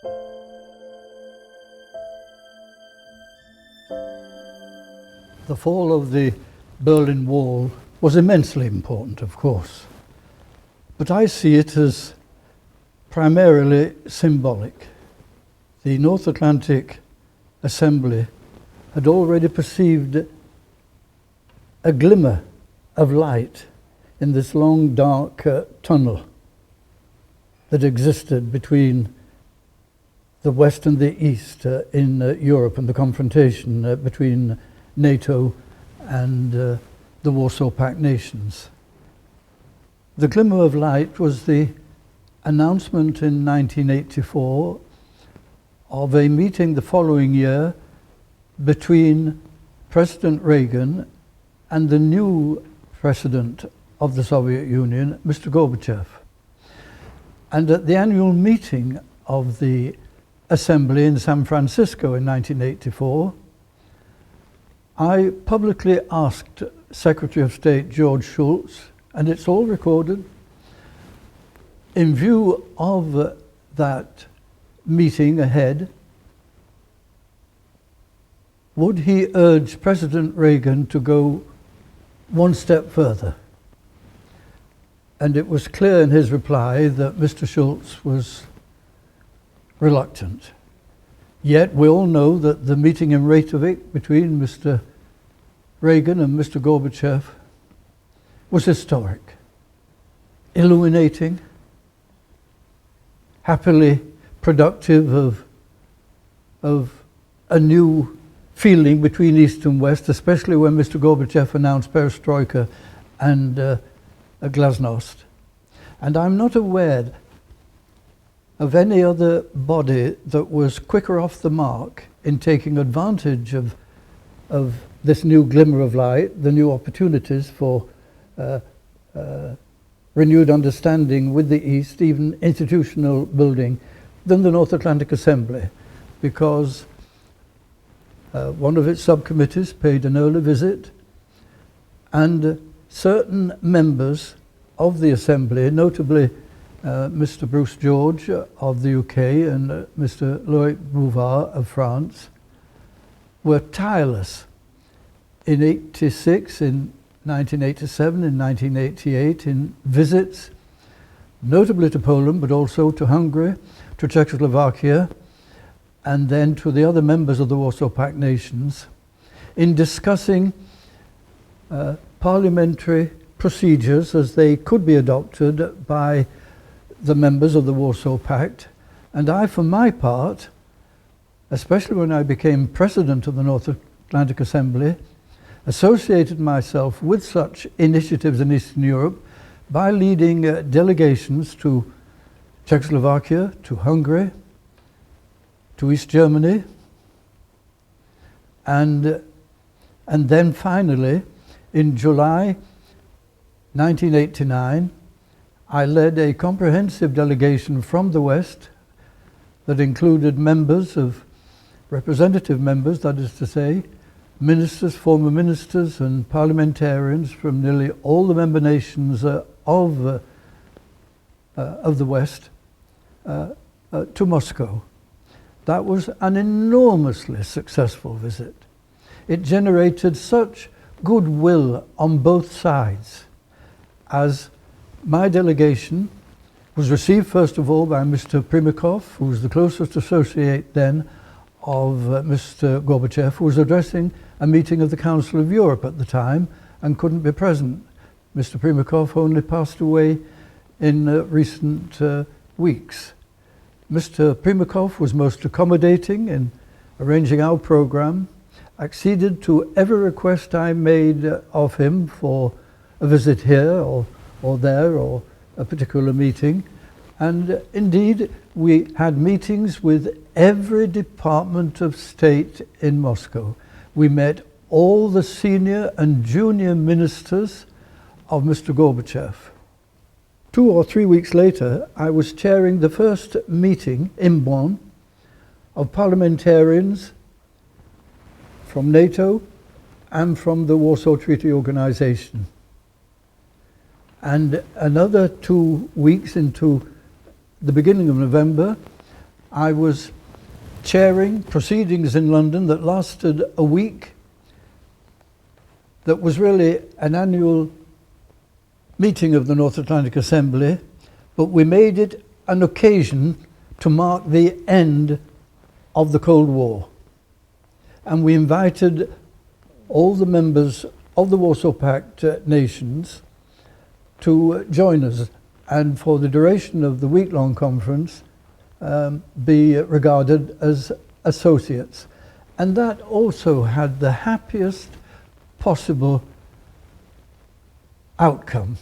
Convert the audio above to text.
The fall of the Berlin Wall was immensely important, of course, but I see it as primarily symbolic. The North Atlantic Assembly had already perceived a glimmer of light in this long, dark tunnel that existed between the West and the East in Europe, and the confrontation between NATO and the Warsaw Pact nations. The glimmer of light was the announcement in 1984 of a meeting the following year between President Reagan and the new president of the Soviet Union, Mr. Gorbachev. And at the annual meeting of the Assembly in San Francisco in 1984, I publicly asked Secretary of State George Shultz, and it's all recorded, in view of that meeting ahead, would he urge President Reagan to go one step further? And it was clear in his reply that Mr. Shultz was reluctant. Yet we all know that the meeting in Reykjavik between Mr. Reagan and Mr. Gorbachev was historic, illuminating, happily productive of a new feeling between East and West, especially when Mr. Gorbachev announced perestroika and glasnost. And I'm not aware of any other body that was quicker off the mark in taking advantage of this new glimmer of light, the new opportunities for renewed understanding with the East, even institutional building, than the North Atlantic Assembly, because one of its subcommittees paid an early visit, and certain members of the Assembly, notably Mr. Bruce George of the UK and Mr. Loïc Bouvard of France, were tireless in 86, in 1987, in 1988, in visits, notably to Poland, but also to Hungary, to Czechoslovakia, and then to the other members of the Warsaw Pact nations, in discussing parliamentary procedures as they could be adopted by the members of the Warsaw Pact. And I, for my part, especially when I became president of the North Atlantic Assembly, associated myself with such initiatives in Eastern Europe by leading delegations to Czechoslovakia, to Hungary, to East Germany, and then finally, in July 1989, I led a comprehensive delegation from the West that included representative members, that is to say, ministers, former ministers and parliamentarians from nearly all the member nations of the West to Moscow. That was an enormously successful visit. It generated such goodwill on both sides, as my delegation was received first of all by Mr. Primakov, who was the closest associate then of Mr. Gorbachev, who was addressing a meeting of the Council of Europe at the time and couldn't be present. Mr. Primakov only passed away in recent weeks. Mr. Primakov was most accommodating in arranging our program, acceded to every request I made of him for a visit here or there or a particular meeting. And indeed, we had meetings with every Department of State in Moscow. We met all the senior and junior ministers of Mr. Gorbachev. 2 or 3 weeks later, I was chairing the first meeting in Bonn of parliamentarians from NATO and from the Warsaw Treaty Organization. And another 2 weeks into the beginning of November, I was chairing proceedings in London that lasted a week, that was really an annual meeting of the North Atlantic Assembly, but we made it an occasion to mark the end of the Cold War. And we invited all the members of the Warsaw Pact nations to join us, and for the duration of the week-long conference be regarded as associates. And that also had the happiest possible outcome.